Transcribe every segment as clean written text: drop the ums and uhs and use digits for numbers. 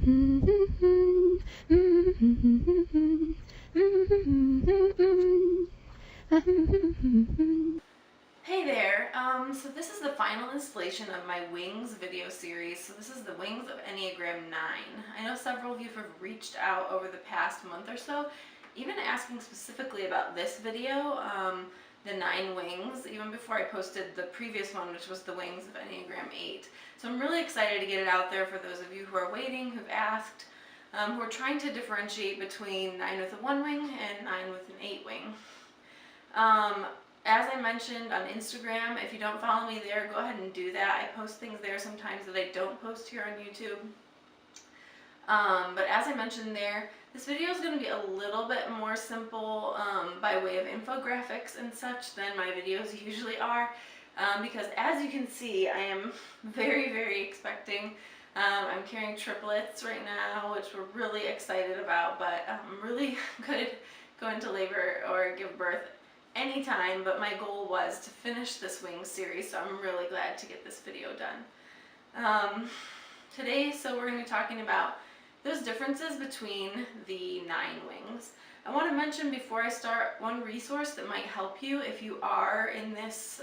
Hey there, so this is the final installation of my Wings video series. So this is the Wings of Enneagram 9. I know several of you have reached out over the past month or so, even asking specifically about this video, the 9 wings, even before I posted the previous one, which was the Wings of Enneagram 8. So I'm really excited to get it out there for those of you who are waiting, who've asked, who are trying to differentiate between 9 with a 1 wing and 9 with an 8 wing. As I mentioned on Instagram, if you don't follow me there, go ahead and do that. I post things there sometimes that I don't post here on YouTube. But as I mentioned there, this video is going to be a little bit more simple by way of infographics and such than my videos usually are. Because as you can see, I am very, very expecting. I'm carrying triplets right now, which we're really excited about, but really could go into labor or give birth anytime, but my goal was to finish this Wings series, so I'm really glad to get this video done. Today, so we're going to be talking about those differences between the 9 wings. I want to mention before I start one resource that might help you if you are in this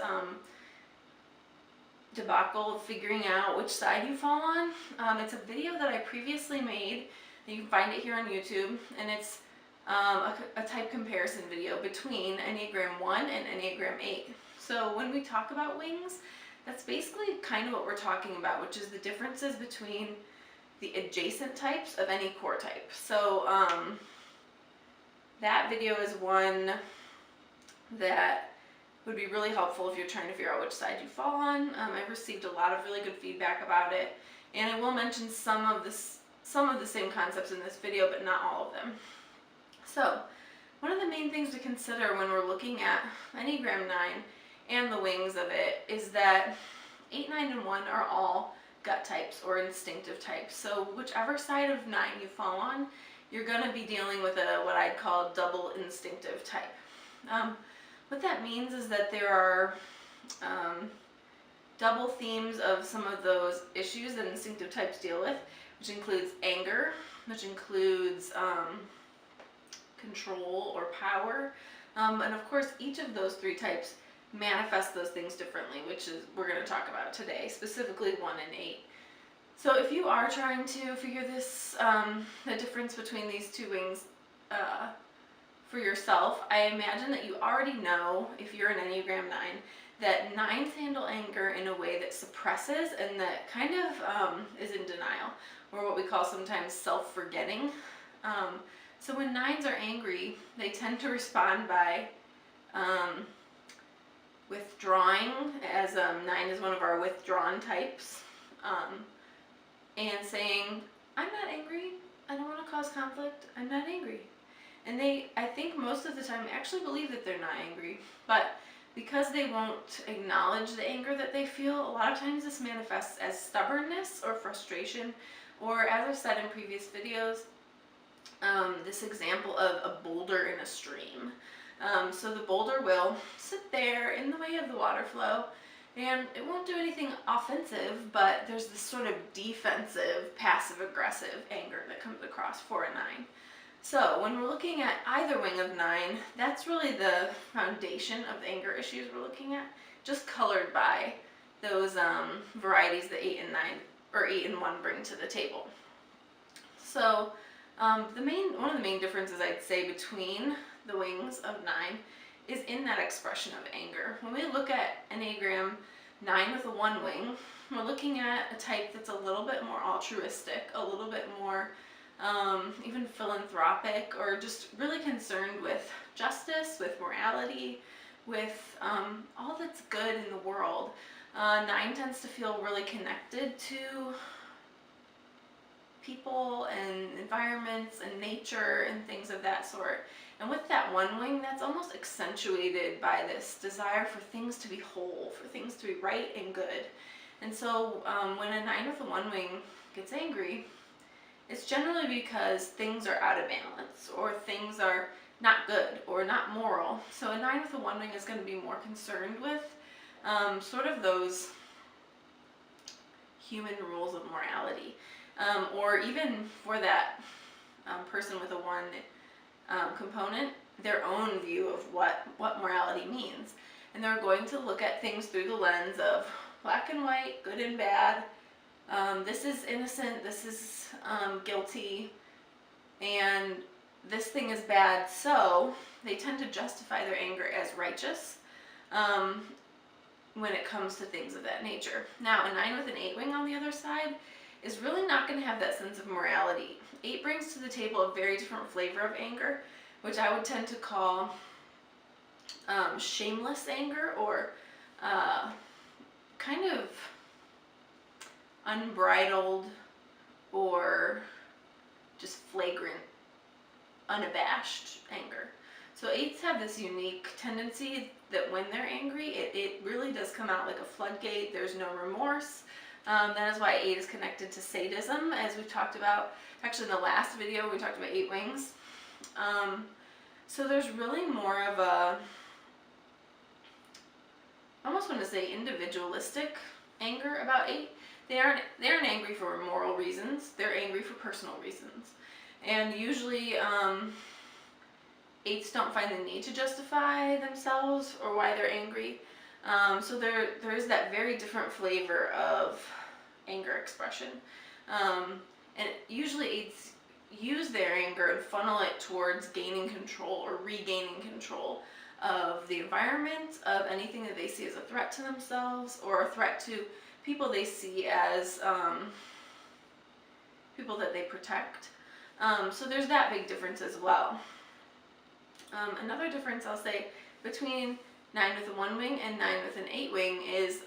debacle of figuring out which side you fall on. It's a video that I previously made. You can find it here on YouTube, and it's a type comparison video between Enneagram 1 and Enneagram 8. So when we talk about wings, that's basically kind of what we're talking about, which is the differences between the adjacent types of any core type. So that video is one that would be really helpful if you're trying to figure out which side you fall on. I've received a lot of really good feedback about it, and I will mention some of the same concepts in this video, but not all of them. So, one of the main things to consider when we're looking at Enneagram 9 and the wings of it is that 8, 9, and 1 are all gut types or instinctive types. So whichever side of 9 you fall on, you're going to be dealing with what I'd call double instinctive type. What that means is that there are double themes of some of those issues that instinctive types deal with, which includes anger, which includes control or power, and of course each of those 3 types manifest those things differently, which is we're going to talk about today, specifically 1 and 8. So if you are trying to figure this, the difference between these 2 wings for yourself, I imagine that you already know, if you're an Enneagram 9, that 9s handle anger in a way that suppresses and that kind of is in denial, or what we call sometimes self-forgetting. So when 9s are angry, they tend to respond by withdrawing, as 9 is one of our withdrawn types, and saying, I'm not angry, I don't want to cause conflict, I'm not angry. And they, I think most of the time, actually believe that they're not angry, but because they won't acknowledge the anger that they feel, a lot of times this manifests as stubbornness or frustration, or as I've said in previous videos, this example of a boulder in a stream. So the boulder will sit there in the way of the water flow, and it won't do anything offensive, but there's this sort of defensive, passive-aggressive anger that comes across for a 9. So when we're looking at either wing of 9, that's really the foundation of the anger issues we're looking at, just colored by those varieties that 8 and 9, or 8 and 1 bring to the table. So one of the main differences I'd say between the wings of 9 is in that expression of anger. When we look at Enneagram 9 with a 1 wing, we're looking at a type that's a little bit more altruistic, a little bit more even philanthropic, or just really concerned with justice, with morality, with all that's good in the world. 9 tends to feel really connected to people and environments and nature and things of that sort. And with that 1 wing, that's almost accentuated by this desire for things to be whole, for things to be right and good. And so when a 9 with a 1 wing gets angry, it's generally because things are out of balance, or things are not good or not moral. So a 9 with a 1 wing is going to be more concerned with sort of those human rules of morality. or even for that person with a 1 component, their own view of what morality means. And they're going to look at things through the lens of black and white, good and bad. This is innocent, this is guilty, and this thing is bad, so they tend to justify their anger as righteous when it comes to things of that nature. Now, a 9 with an 8 wing on the other side is really not going to have that sense of morality. 8 brings to the table a very different flavor of anger, which I would tend to call shameless anger, or kind of unbridled or just flagrant, unabashed anger. So 8s have this unique tendency that when they're angry, it really does come out like a floodgate. There's no remorse. That is why 8 is connected to sadism, as we've talked about. Actually, in the last video, we talked about 8 wings. So there's really more of a, I almost want to say individualistic anger about 8. They aren't angry for moral reasons. They're angry for personal reasons. And usually 8s don't find the need to justify themselves or why they're angry. So there is that very different flavor of anger expression. And usually 8s use their anger and funnel it towards gaining control or regaining control of the environment, of anything that they see as a threat to themselves or a threat to people they see as people that they protect. So there's that big difference as well. Another difference I'll say between 9 with a 1 wing and 9 with an 8 wing is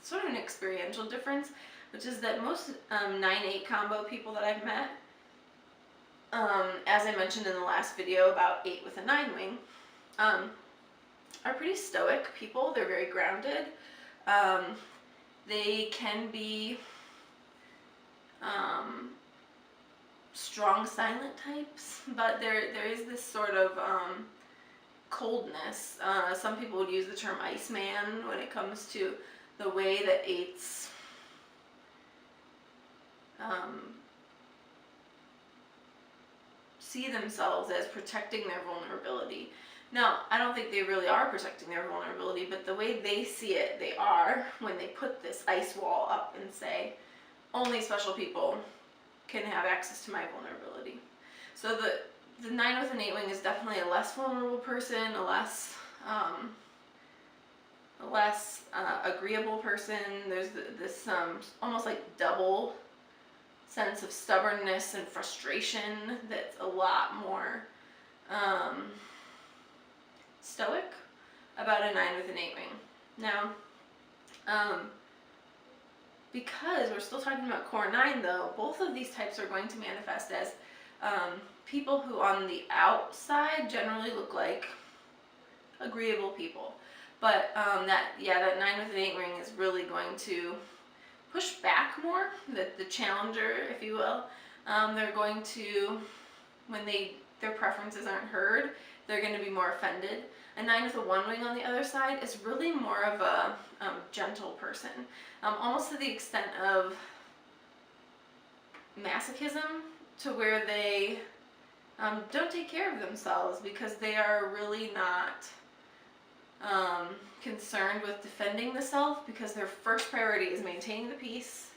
sort of an experiential difference, which is that most 9-8 combo people that I've met, as I mentioned in the last video about 8 with a 9 wing, are pretty stoic people. They're very grounded. They can be strong silent types, but there is this sort of coldness. Some people would use the term Iceman when it comes to the way that 8s see themselves as protecting their vulnerability. Now, I don't think they really are protecting their vulnerability, but the way they see it, they are, when they put this ice wall up and say, only special people can have access to my vulnerability. So the 9 with an 8 wing is definitely a less vulnerable person, a less agreeable person. There's this almost like double sense of stubbornness and frustration that's a lot more stoic about a 9 with an 8 wing. Now, because we're still talking about core 9 though, both of these types are going to manifest as people who on the outside generally look like agreeable people. But that 9 with an 8 ring is really going to push back more, the challenger, if you will. They're going to, when their preferences aren't heard, they're going to be more offended. A 9 with a 1 wing on the other side is really more of a gentle person, almost to the extent of masochism, to where they don't take care of themselves because they are really not concerned with defending the self, because their first priority is maintaining the peace,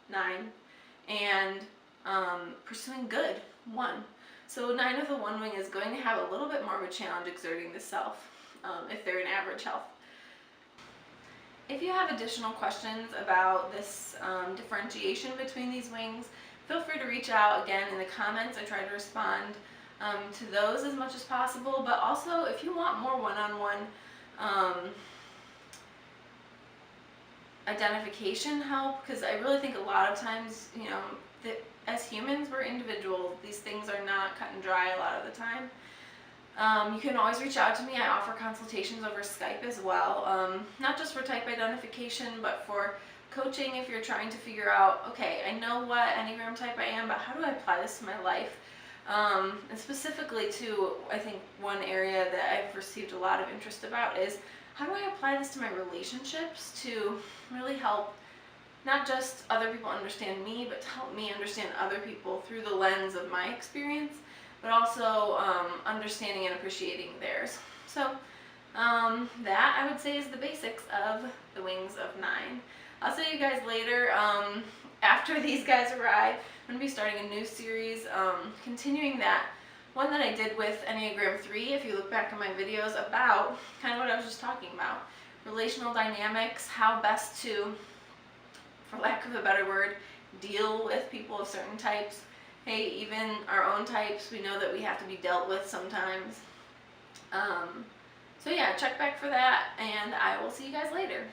9, and pursuing good, 1. So 9 with a 1 wing is going to have a little bit more of a challenge exerting the self if they're in average health. If you have additional questions about this differentiation between these wings, feel free to reach out again in the comments. I try to respond to those as much as possible, but also if you want more one-on-one identification help, because I really think a lot of times, that as humans, we're individuals. These things are not cut and dry a lot of the time. You can always reach out to me. I offer consultations over Skype as well, not just for type identification, but for coaching if you're trying to figure out, okay, I know what Enneagram type I am, but how do I apply this to my life? And specifically to, I think, one area that I've received a lot of interest about is, how do I apply this to my relationships to really help not just other people understand me, but to help me understand other people through the lens of my experience, but also understanding and appreciating theirs. So that, I would say, is the basics of the Wings of Nine. I'll see you guys later. After these guys arrive, I'm going to be starting a new series, continuing that one that I did with Enneagram 3, if you look back in my videos, about kind of what I was just talking about. Relational dynamics, how best to, for lack of a better word, deal with people of certain types. Hey, even our own types, we know that we have to be dealt with sometimes. So yeah, check back for that, and I will see you guys later.